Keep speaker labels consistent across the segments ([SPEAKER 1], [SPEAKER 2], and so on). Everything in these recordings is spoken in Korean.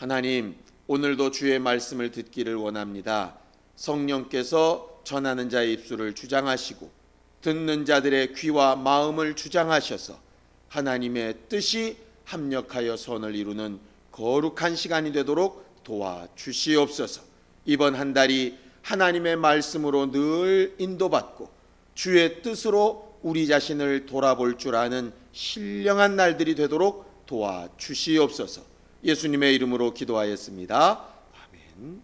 [SPEAKER 1] 하나님, 오늘도 주의 말씀을 듣기를 원합니다. 성령께서 전하는 자의 입술을 주장하시고 듣는 자들의 귀와 마음을 주장하셔서 하나님의 뜻이 합력하여 선을 이루는 거룩한 시간이 되도록 도와주시옵소서. 이번 한 달이 하나님의 말씀으로 늘 인도받고 주의 뜻으로 우리 자신을 돌아볼 줄 아는 신령한 날들이 되도록 도와주시옵소서. 예수님의 이름으로 기도하였습니다. 아멘.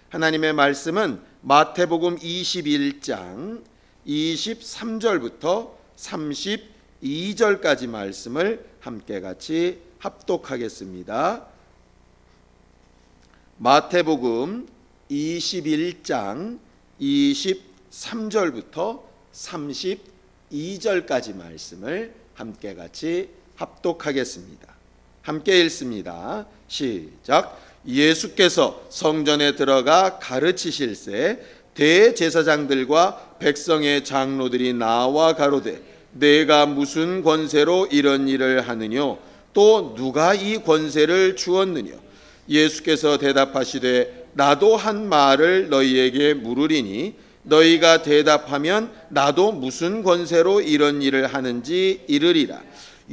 [SPEAKER 1] 하나님의 말씀은 마태복음 21장 23절부터 32절까지 말씀을 함께 같이 합독하겠습니다. 마태복음 21장 23절부터 32절까지 말씀을 함께 같이 합독하겠습니다. 함께 읽습니다. 시작. 예수께서 성전에 들어가 가르치실새 대제사장들과 백성의 장로들이 나와 가로되 내가 무슨 권세로 이런 일을 하느뇨? 또 누가 이 권세를 주었느뇨? 예수께서 대답하시되 나도 한 말을 너희에게 물으리니 너희가 대답하면 나도 무슨 권세로 이런 일을 하는지 이르리라.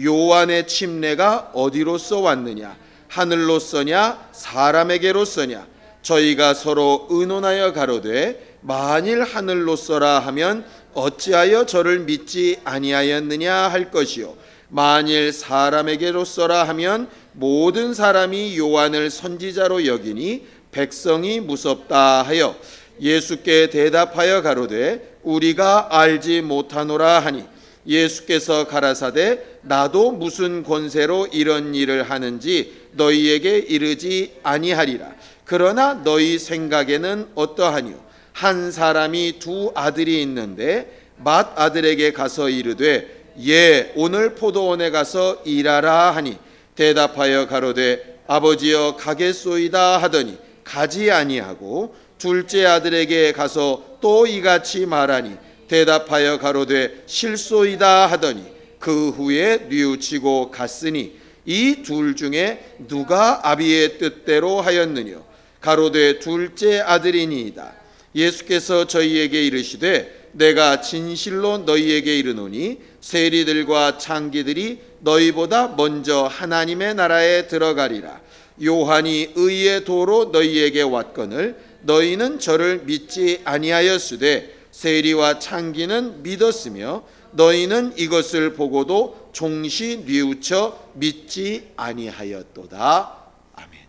[SPEAKER 1] 요한의 침례가 어디로서 왔느냐? 하늘로서냐 사람에게로서냐? 저희가 서로 의논하여 가로되 만일 하늘로서라 하면 어찌하여 저를 믿지 아니하였느냐 할 것이요 만일 사람에게로서라 하면 모든 사람이 요한을 선지자로 여기니 백성이 무섭다 하여 예수께 대답하여 가로되 우리가 알지 못하노라 하니 예수께서 가라사대 나도 무슨 권세로 이런 일을 하는지 너희에게 이르지 아니하리라. 그러나 너희 생각에는 어떠하뇨? 한 사람이 두 아들이 있는데 맏아들에게 가서 이르되 예 오늘 포도원에 가서 일하라 하니 대답하여 가로되 아버지여 가겠소이다 하더니 가지 아니하고 둘째 아들에게 가서 또 이같이 말하니 대답하여 가로되 실소이다 하더니 그 후에 뉘우치고 갔으니 이 둘 중에 누가 아비의 뜻대로 하였느뇨? 가로되 둘째 아들이니이다. 예수께서 저희에게 이르시되 내가 진실로 너희에게 이르노니 세리들과 창기들이 너희보다 먼저 하나님의 나라에 들어가리라. 요한이 의의 도로 너희에게 왔거늘 너희는 저를 믿지 아니하였으되 세리와 창기는 믿었으며 너희는 이것을 보고도 종시 뉘우쳐 믿지 아니하였도다. 아멘.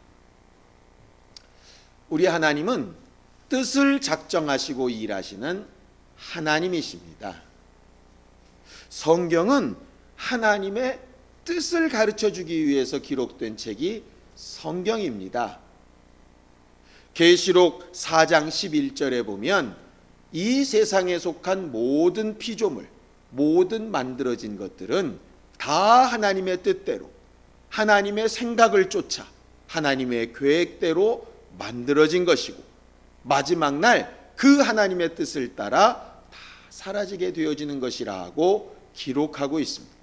[SPEAKER 1] 우리 하나님은 뜻을 작정하시고 일하시는 하나님이십니다. 성경은 하나님의 뜻을 가르쳐주기 위해서 기록된 책이 성경입니다. 계시록 4장 11절에 보면 이 세상에 속한 모든 피조물, 모든 만들어진 것들은 다 하나님의 뜻대로 하나님의 생각을 쫓아 하나님의 계획대로 만들어진 것이고 마지막 날 그 하나님의 뜻을 따라 다 사라지게 되어지는 것이라고 기록하고 있습니다.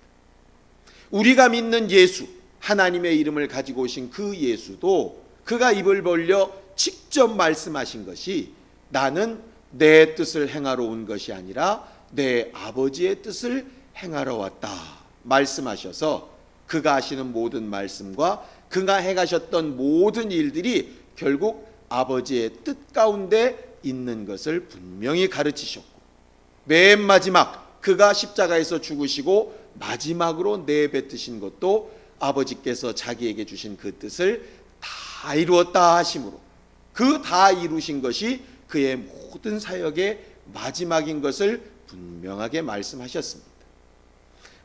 [SPEAKER 1] 우리가 믿는 예수, 하나님의 이름을 가지고 오신 그 예수도 그가 입을 벌려 직접 말씀하신 것이 나는 내 뜻을 행하러 온 것이 아니라 내 아버지의 뜻을 행하러 왔다 말씀하셔서 그가 하시는 모든 말씀과 그가 행하셨던 모든 일들이 결국 아버지의 뜻 가운데 있는 것을 분명히 가르치셨고 맨 마지막 그가 십자가에서 죽으시고 마지막으로 내뱉으신 것도 아버지께서 자기에게 주신 그 뜻을 다 이루었다 하심으로 그 다 이루신 것이 그의 모든 사역의 마지막인 것을 분명하게 말씀하셨습니다.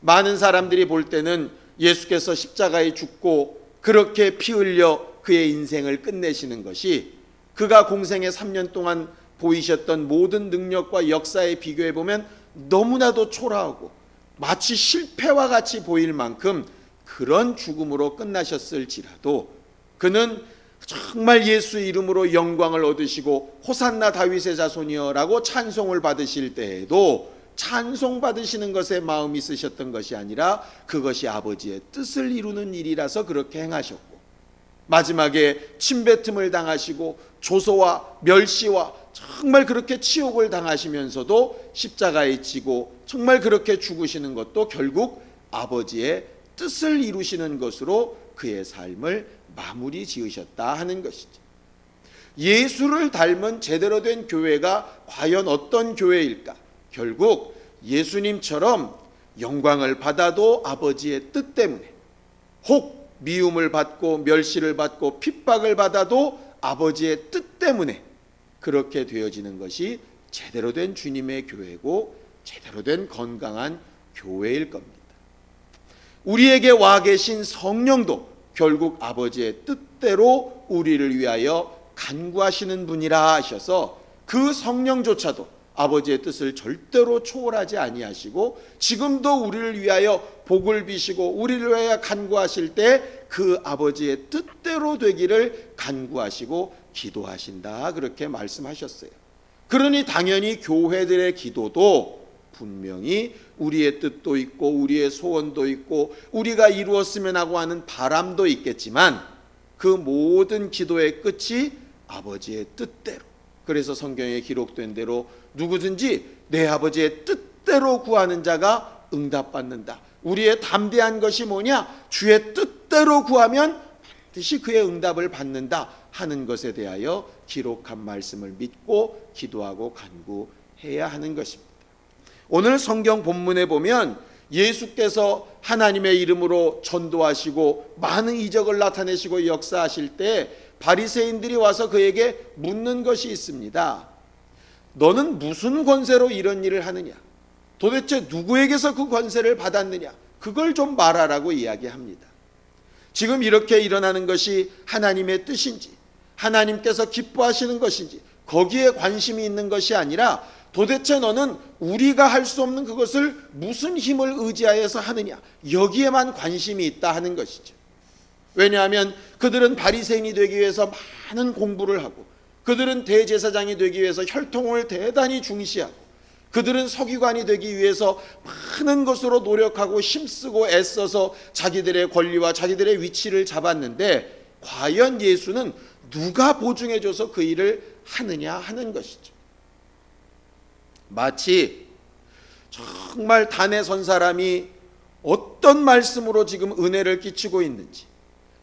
[SPEAKER 1] 많은 사람들이 볼 때는 예수께서 십자가에 죽고 그렇게 피 흘려 그의 인생을 끝내시는 것이 그가 공생의 3년 동안 보이셨던 모든 능력과 역사에 비교해 보면 너무나도 초라하고 마치 실패와 같이 보일 만큼 그런 죽음으로 끝나셨을지라도 그는 정말 예수 이름으로 영광을 얻으시고 호산나 다윗의 자손이여라고 찬송을 받으실 때에도 찬송 받으시는 것에 마음이 쓰셨던 것이 아니라 그것이 아버지의 뜻을 이루는 일이라서 그렇게 행하셨고 마지막에 침뱉음을 당하시고 조소와 멸시와 정말 그렇게 치욕을 당하시면서도 십자가에 지고 정말 그렇게 죽으시는 것도 결국 아버지의 뜻을 이루시는 것으로 그의 삶을 마무리 지으셨다 하는 것이죠. 예수를 닮은 제대로 된 교회가 과연 어떤 교회일까? 결국 예수님처럼 영광을 받아도 아버지의 뜻 때문에, 혹 미움을 받고 멸시를 받고 핍박을 받아도 아버지의 뜻 때문에 그렇게 되어지는 것이 제대로 된 주님의 교회고 제대로 된 건강한 교회일 겁니다. 우리에게 와 계신 성령도 결국 아버지의 뜻대로 우리를 위하여 간구하시는 분이라 하셔서 그 성령조차도 아버지의 뜻을 절대로 초월하지 아니하시고 지금도 우리를 위하여 복을 비시고 우리를 위하여 간구하실 때 그 아버지의 뜻대로 되기를 간구하시고 기도하신다 그렇게 말씀하셨어요. 그러니 당연히 교회들의 기도도 분명히 우리의 뜻도 있고 우리의 소원도 있고 우리가 이루었으면 하고 하는 바람도 있겠지만 그 모든 기도의 끝이 아버지의 뜻대로, 그래서 성경에 기록된 대로 누구든지 내 아버지의 뜻대로 구하는 자가 응답받는다. 우리의 담대한 것이 뭐냐? 주의 뜻대로 구하면 반드시 그의 응답을 받는다 하는 것에 대하여 기록한 말씀을 믿고 기도하고 간구해야 하는 것입니다. 오늘 성경 본문에 보면 예수께서 하나님의 이름으로 전도하시고 많은 이적을 나타내시고 역사하실 때 바리새인들이 와서 그에게 묻는 것이 있습니다. 너는 무슨 권세로 이런 일을 하느냐? 도대체 누구에게서 그 권세를 받았느냐? 그걸 좀 말하라고 이야기합니다. 지금 이렇게 일어나는 것이 하나님의 뜻인지, 하나님께서 기뻐하시는 것인지 거기에 관심이 있는 것이 아니라 도대체 너는 우리가 할 수 없는 그것을 무슨 힘을 의지하여서 하느냐, 여기에만 관심이 있다 하는 것이죠. 왜냐하면 그들은 바리새인이 되기 위해서 많은 공부를 하고, 그들은 대제사장이 되기 위해서 혈통을 대단히 중시하고, 그들은 서기관이 되기 위해서 많은 것으로 노력하고 힘쓰고 애써서 자기들의 권리와 자기들의 위치를 잡았는데 과연 예수는 누가 보증해줘서 그 일을 하느냐 하는 것이죠. 마치 정말 단에 선 사람이 어떤 말씀으로 지금 은혜를 끼치고 있는지,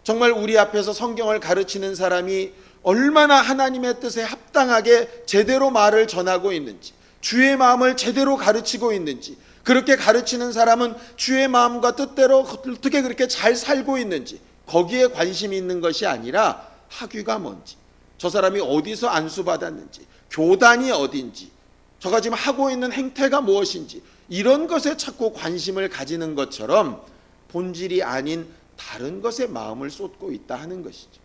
[SPEAKER 1] 정말 우리 앞에서 성경을 가르치는 사람이 얼마나 하나님의 뜻에 합당하게 제대로 말을 전하고 있는지, 주의 마음을 제대로 가르치고 있는지, 그렇게 가르치는 사람은 주의 마음과 뜻대로 어떻게 그렇게 잘 살고 있는지 거기에 관심이 있는 것이 아니라 학위가 뭔지, 저 사람이 어디서 안수받았는지, 교단이 어딘지, 저가 지금 하고 있는 행태가 무엇인지, 이런 것에 자꾸 관심을 가지는 것처럼 본질이 아닌 다른 것에 마음을 쏟고 있다 하는 것이죠.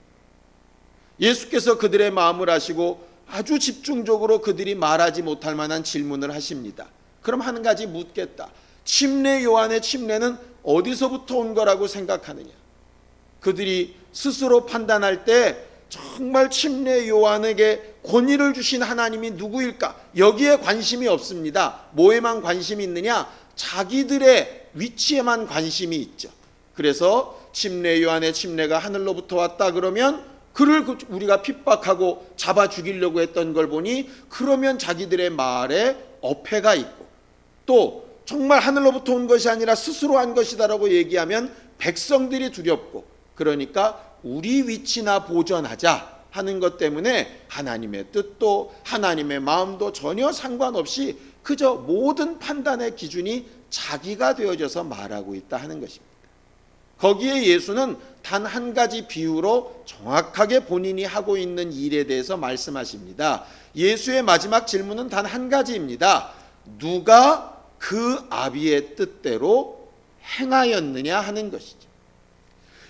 [SPEAKER 1] 예수께서 그들의 마음을 아시고 아주 집중적으로 그들이 말하지 못할 만한 질문을 하십니다. 그럼 한 가지 묻겠다. 침례 요한의 침례는 어디서부터 온 거라고 생각하느냐? 그들이 스스로 판단할 때 정말 침례 요한에게 권위를 주신 하나님이 누구일까? 여기에 관심이 없습니다. 뭐에만 관심이 있느냐? 자기들의 위치에만 관심이 있죠. 그래서 침례 요한의 침례가 하늘로부터 왔다 그러면 그를 우리가 핍박하고 잡아 죽이려고 했던 걸 보니 그러면 자기들의 말에 어폐가 있고, 또 정말 하늘로부터 온 것이 아니라 스스로 한 것이다라고 얘기하면 백성들이 두렵고, 그러니까 우리 위치나 보전하자 하는 것 때문에 하나님의 뜻도 하나님의 마음도 전혀 상관없이 그저 모든 판단의 기준이 자기가 되어져서 말하고 있다 하는 것입니다. 거기에 예수는 단 한 가지 비유로 정확하게 본인이 하고 있는 일에 대해서 말씀하십니다. 예수의 마지막 질문은 단 한 가지입니다. 누가 그 아비의 뜻대로 행하였느냐 하는 것이죠.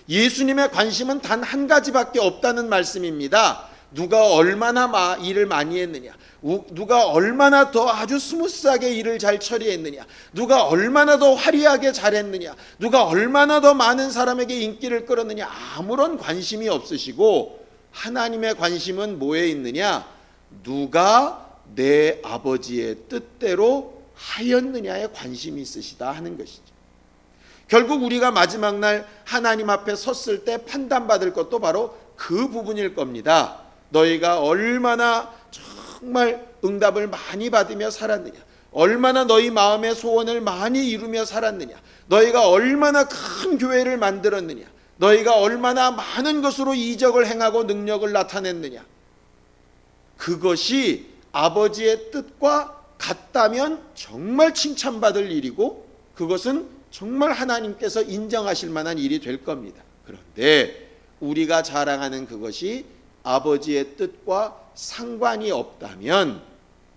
[SPEAKER 1] 예수님의 관심은 단 한 가지밖에 없다는 말씀입니다. 누가 얼마나 일을 많이 했느냐, 누가 얼마나 더 아주 스무스하게 일을 잘 처리했느냐, 누가 얼마나 더 화려하게 잘했느냐, 누가 얼마나 더 많은 사람에게 인기를 끌었느냐, 아무런 관심이 없으시고 하나님의 관심은 뭐에 있느냐? 누가 내 아버지의 뜻대로 하였느냐에 관심이 있으시다 하는 것이죠. 결국 우리가 마지막 날 하나님 앞에 섰을 때 판단받을 것도 바로 그 부분일 겁니다. 너희가 얼마나 정말 응답을 많이 받으며 살았느냐, 얼마나 너희 마음의 소원을 많이 이루며 살았느냐, 너희가 얼마나 큰 교회를 만들었느냐, 너희가 얼마나 많은 것으로 이적을 행하고 능력을 나타냈느냐. 그것이 아버지의 뜻과 같다면 정말 칭찬받을 일이고, 그것은 정말 하나님께서 인정하실 만한 일이 될 겁니다. 그런데 우리가 자랑하는 그것이 아버지의 뜻과 상관이 없다면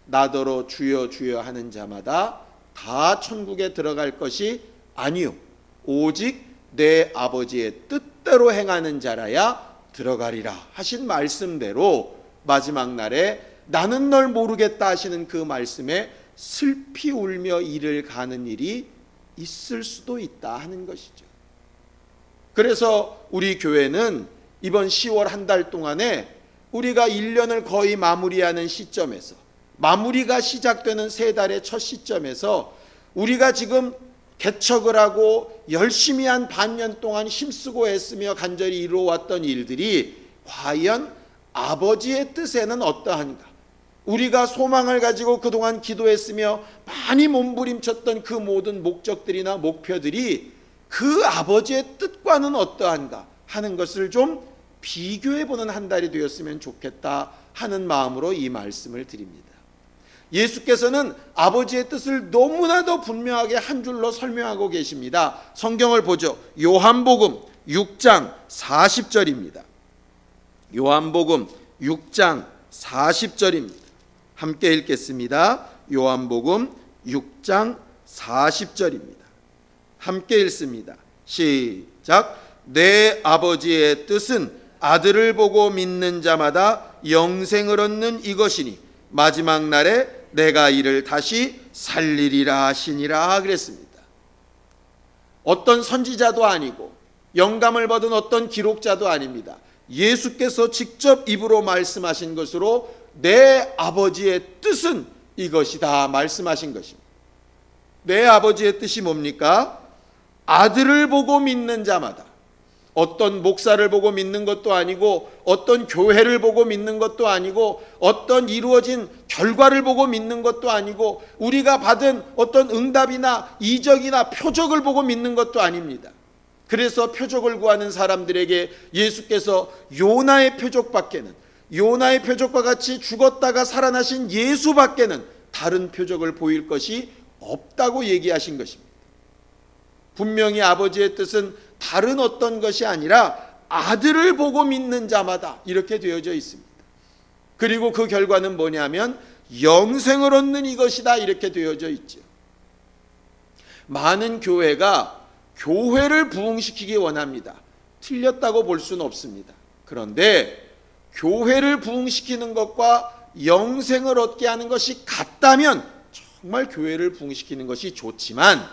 [SPEAKER 1] 나더러 주여 주여 하는 자마다 다 천국에 들어갈 것이 아니요 오직 내 아버지의 뜻대로 행하는 자라야 들어가리라 하신 말씀대로 마지막 날에 나는 널 모르겠다 하시는 그 말씀에 슬피 울며 이를 가는 일이 있을 수도 있다 하는 것이죠. 그래서 우리 교회는 이번 10월 한 달 동안에 우리가 1년을 거의 마무리하는 시점에서, 마무리가 시작되는 3달의 첫 시점에서 우리가 지금 개척을 하고 열심히 한 반년 동안 힘쓰고 애쓰며 간절히 이루어왔던 일들이 과연 아버지의 뜻에는 어떠한가, 우리가 소망을 가지고 그동안 기도했으며 많이 몸부림쳤던 그 모든 목적들이나 목표들이 그 아버지의 뜻과는 어떠한가 하는 것을 좀 비교해보는 한 달이 되었으면 좋겠다 하는 마음으로 이 말씀을 드립니다. 예수께서는 아버지의 뜻을 너무나도 분명하게 한 줄로 설명하고 계십니다. 성경을 보죠. 요한복음 6장 40절입니다. 요한복음 6장 40절입니다. 함께 읽겠습니다. 요한복음 6장 40절입니다. 함께 읽습니다. 시작. 내 아버지의 뜻은 아들을 보고 믿는 자마다 영생을 얻는 이것이니 마지막 날에 내가 이를 다시 살리리라 하시니라 그랬습니다. 어떤 선지자도 아니고 영감을 받은 어떤 기록자도 아닙니다. 예수께서 직접 입으로 말씀하신 것으로 내 아버지의 뜻은 이것이다 말씀하신 것입니다. 내 아버지의 뜻이 뭡니까? 아들을 보고 믿는 자마다, 어떤 목사를 보고 믿는 것도 아니고 어떤 교회를 보고 믿는 것도 아니고 어떤 이루어진 결과를 보고 믿는 것도 아니고 우리가 받은 어떤 응답이나 이적이나 표적을 보고 믿는 것도 아닙니다. 그래서 표적을 구하는 사람들에게 예수께서 요나의 표적밖에는, 요나의 표적과 같이 죽었다가 살아나신 예수밖에는 다른 표적을 보일 것이 없다고 얘기하신 것입니다. 분명히 아버지의 뜻은 다른 어떤 것이 아니라 아들을 보고 믿는 자마다 이렇게 되어져 있습니다. 그리고 그 결과는 뭐냐면 영생을 얻는 이것이다 이렇게 되어져 있죠. 많은 교회가 교회를 부흥시키기 원합니다. 틀렸다고 볼 수는 없습니다. 그런데 교회를 부흥시키는 것과 영생을 얻게 하는 것이 같다면 정말 교회를 부흥시키는 것이 좋지만,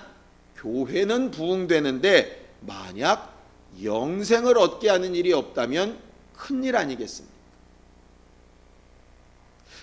[SPEAKER 1] 교회는 부흥되는데 만약 영생을 얻게 하는 일이 없다면 큰일 아니겠습니까?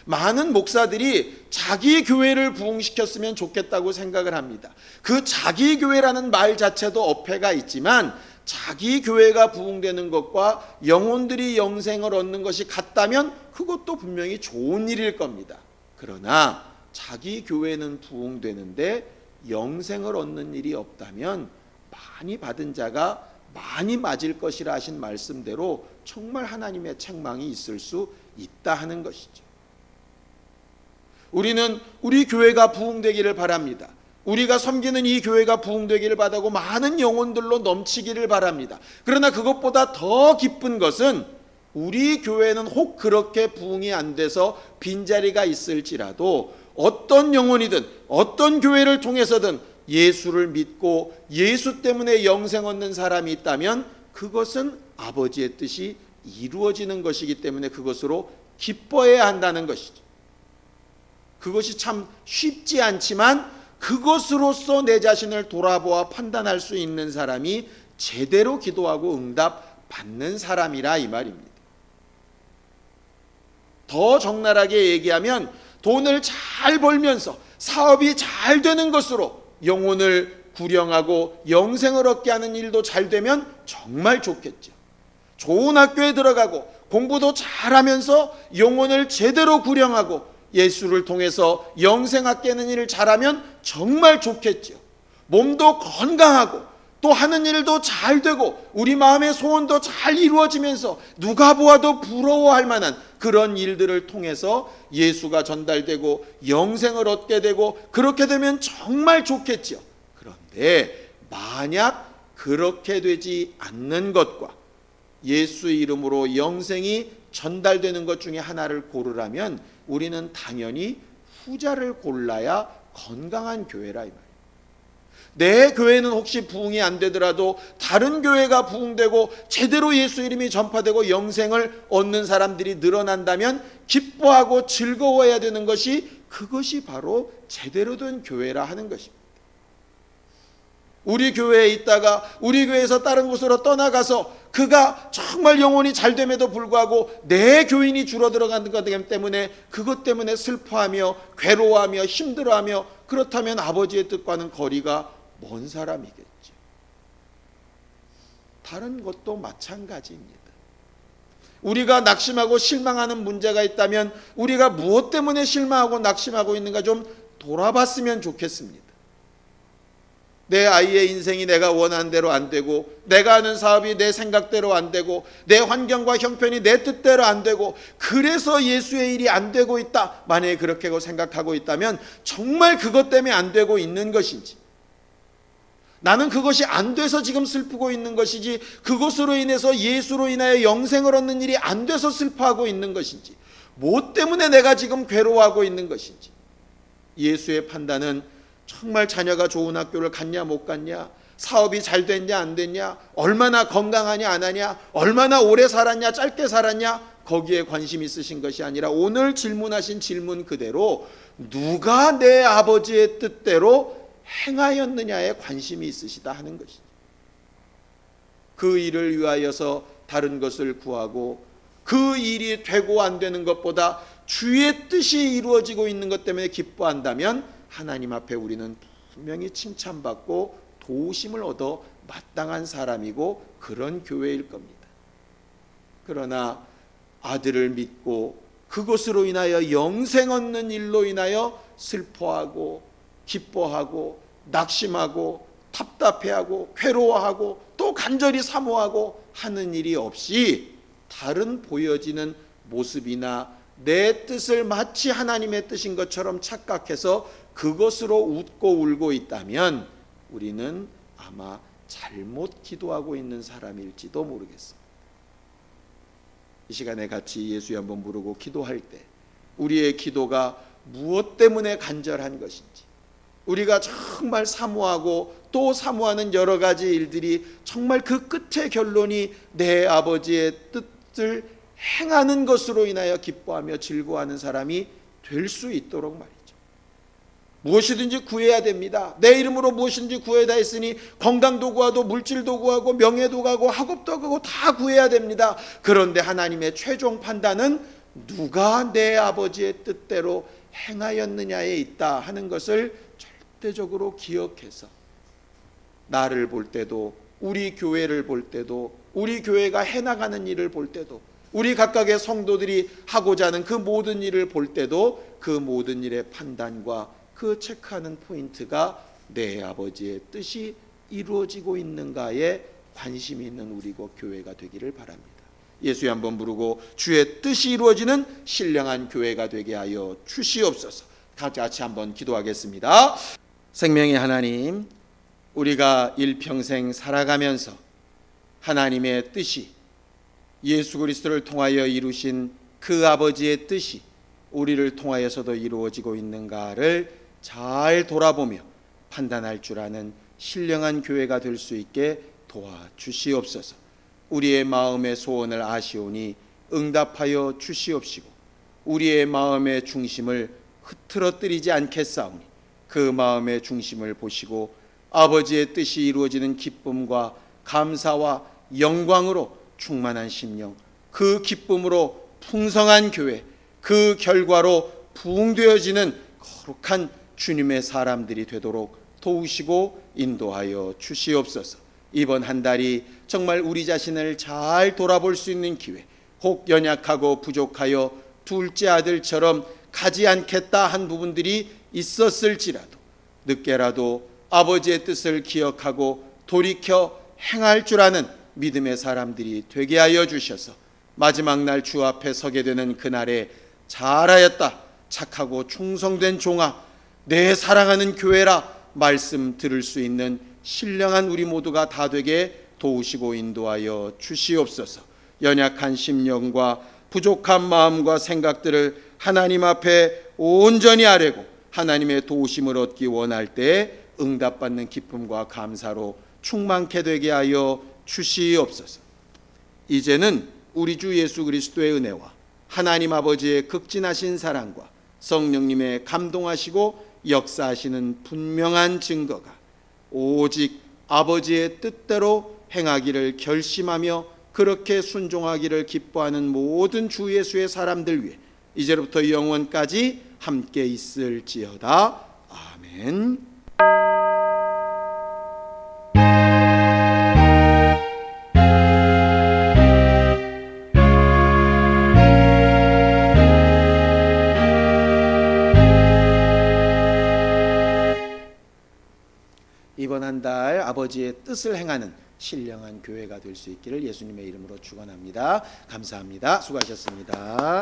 [SPEAKER 1] 많은 목사들이 자기 교회를 부흥시켰으면 좋겠다고 생각을 합니다. 그 자기 교회라는 말 자체도 어폐가 있지만 자기 교회가 부흥되는 것과 영혼들이 영생을 얻는 것이 같다면 그것도 분명히 좋은 일일 겁니다. 그러나 자기 교회는 부흥되는데 영생을 얻는 일이 없다면 많이 받은 자가 많이 맞을 것이라 하신 말씀대로 정말 하나님의 책망이 있을 수 있다 하는 것이죠. 우리는 우리 교회가 부흥되기를 바랍니다. 우리가 섬기는 이 교회가 부흥되기를 바라고 많은 영혼들로 넘치기를 바랍니다. 그러나 그것보다 더 기쁜 것은 우리 교회는 혹 그렇게 부흥이 안 돼서 빈자리가 있을지라도 어떤 영혼이든 어떤 교회를 통해서든 예수를 믿고 예수 때문에 영생 얻는 사람이 있다면 그것은 아버지의 뜻이 이루어지는 것이기 때문에 그것으로 기뻐해야 한다는 것이죠. 그것이 참 쉽지 않지만 그것으로서 내 자신을 돌아보아 판단할 수 있는 사람이 제대로 기도하고 응답 받는 사람이라 이 말입니다. 더 적나라하게 얘기하면 돈을 잘 벌면서 사업이 잘 되는 것으로 영혼을 구령하고 영생을 얻게 하는 일도 잘 되면 정말 좋겠죠. 좋은 학교에 들어가고 공부도 잘하면서 영혼을 제대로 구령하고 예수를 통해서 영생 얻게 하는 일을 잘하면 정말 좋겠죠. 몸도 건강하고 또 하는 일도 잘 되고 우리 마음의 소원도 잘 이루어지면서 누가 보아도 부러워할 만한 그런 일들을 통해서 예수가 전달되고 영생을 얻게 되고 그렇게 되면 정말 좋겠죠. 그런데 만약 그렇게 되지 않는 것과 예수의 이름으로 영생이 전달되는 것 중에 하나를 고르라면 우리는 당연히 후자를 골라야 건강한 교회라 이 말이에요. 내 교회는 혹시 부흥이 안 되더라도 다른 교회가 부흥되고 제대로 예수 이름이 전파되고 영생을 얻는 사람들이 늘어난다면 기뻐하고 즐거워해야 되는 것이 그것이 바로 제대로 된 교회라 하는 것입니다. 우리 교회에 있다가 우리 교회에서 다른 곳으로 떠나가서 그가 정말 영혼이 잘 됨에도 불구하고 내 교인이 줄어들어가는 것 때문에 그것 때문에 슬퍼하며 괴로워하며 힘들어하며 그렇다면 아버지의 뜻과는 거리가 먼 사람이겠죠. 다른 것도 마찬가지입니다. 우리가 낙심하고 실망하는 문제가 있다면 우리가 무엇 때문에 실망하고 낙심하고 있는가 좀 돌아봤으면 좋겠습니다. 내 아이의 인생이 내가 원하는 대로 안 되고 내가 하는 사업이 내 생각대로 안 되고 내 환경과 형편이 내 뜻대로 안 되고 그래서 예수의 일이 안 되고 있다. 만약에 그렇게 생각하고 있다면 정말 그것 때문에 안 되고 있는 것인지, 나는 그것이 안 돼서 지금 슬프고 있는 것이지 그것으로 인해서 예수로 인하여 영생을 얻는 일이 안 돼서 슬퍼하고 있는 것인지, 뭐 때문에 내가 지금 괴로워하고 있는 것인지, 예수의 판단은 정말 자녀가 좋은 학교를 갔냐 못 갔냐, 사업이 잘 됐냐 안 됐냐, 얼마나 건강하냐 안 하냐, 얼마나 오래 살았냐 짧게 살았냐, 거기에 관심 있으신 것이 아니라 오늘 질문하신 질문 그대로 누가 내 아버지의 뜻대로 행하였느냐에 관심이 있으시다 하는 것이죠. 그 일을 위하여서 다른 것을 구하고 그 일이 되고 안 되는 것보다 주의 뜻이 이루어지고 있는 것 때문에 기뻐한다면 하나님 앞에 우리는 분명히 칭찬받고 도우심을 얻어 마땅한 사람이고 그런 교회일 겁니다. 그러나 아들을 믿고 그것으로 인하여 영생 얻는 일로 인하여 슬퍼하고 기뻐하고 낙심하고 답답해하고 괴로워하고 또 간절히 사모하고 하는 일이 없이 다른 보여지는 모습이나 내 뜻을 마치 하나님의 뜻인 것처럼 착각해서 그것으로 웃고 울고 있다면 우리는 아마 잘못 기도하고 있는 사람일지도 모르겠습니다. 이 시간에 같이 예수에 한번 부르고 기도할 때 우리의 기도가 무엇 때문에 간절한 것인지, 우리가 정말 사모하고 또 사모하는 여러 가지 일들이 정말 그 끝의 결론이 내 아버지의 뜻을 행하는 것으로 인하여 기뻐하며 즐거워하는 사람이 될 수 있도록 말이죠. 무엇이든지 구해야 됩니다. 내 이름으로 무엇이든지 구해야 했으니 건강도 구하고 물질도 구하고 명예도 구하고 학업도 구하고 다 구해야 됩니다. 그런데 하나님의 최종 판단은 누가 내 아버지의 뜻대로 행하였느냐에 있다 하는 것을 절대적으로 기억해서 나를 볼 때도, 우리 교회를 볼 때도, 우리 교회가 해나가는 일을 볼 때도, 우리 각각의 성도들이 하고자 하는 그 모든 일을 볼 때도 그 모든 일의 판단과 그 체크하는 포인트가 내 아버지의 뜻이 이루어지고 있는가에 관심이 있는 우리고 교회가 되기를 바랍니다. 예수에 한번 부르고 주의 뜻이 이루어지는 신령한 교회가 되게 하여 주시옵소서. 같이 한번 기도하겠습니다. 생명의 하나님, 우리가 일평생 살아가면서 하나님의 뜻이 예수 그리스도를 통하여 이루신 그 아버지의 뜻이 우리를 통하여서도 이루어지고 있는가를 잘 돌아보며 판단할 줄 아는 신령한 교회가 될 수 있게 도와주시옵소서. 우리의 마음의 소원을 아시오니 응답하여 주시옵시고 우리의 마음의 중심을 흐트러뜨리지 않겠사오니 그 마음의 중심을 보시고 아버지의 뜻이 이루어지는 기쁨과 감사와 영광으로 충만한 심령, 그 기쁨으로 풍성한 교회, 그 결과로 부흥되어지는 거룩한 주님의 사람들이 되도록 도우시고 인도하여 주시옵소서. 이번 한 달이 정말 우리 자신을 잘 돌아볼 수 있는 기회, 혹 연약하고 부족하여 둘째 아들처럼 가지 않겠다 한 부분들이 있었을지라도 늦게라도 아버지의 뜻을 기억하고 돌이켜 행할 줄 아는 믿음의 사람들이 되게 하여 주셔서 마지막 날 주 앞에 서게 되는 그날에 잘하였다, 착하고 충성된 종아, 내 사랑하는 교회라 말씀 들을 수 있는 신령한 우리 모두가 다 되게 도우시고 인도하여 주시옵소서. 연약한 심령과 부족한 마음과 생각들을 하나님 앞에 온전히 아뢰고 하나님의 도우심을 얻기 원할 때 응답받는 기쁨과 감사로 충만케 되게 하여 주시옵소서. 이제는 우리 주 예수 그리스도의 은혜와 하나님 아버지의 극진하신 사랑과 성령님의 감동하시고 역사하시는 분명한 증거가 오직 아버지의 뜻대로 행하기를 결심하며 그렇게 순종하기를 기뻐하는 모든 주 예수의 사람들 위해 이제부터 영원까지 함께 있을지어다. 아멘. 이번 한 달 아버지의 뜻을 행하는 신령한 교회가 될 수 있기를 예수님의 이름으로 축원합니다. 감사합니다. 수고하셨습니다.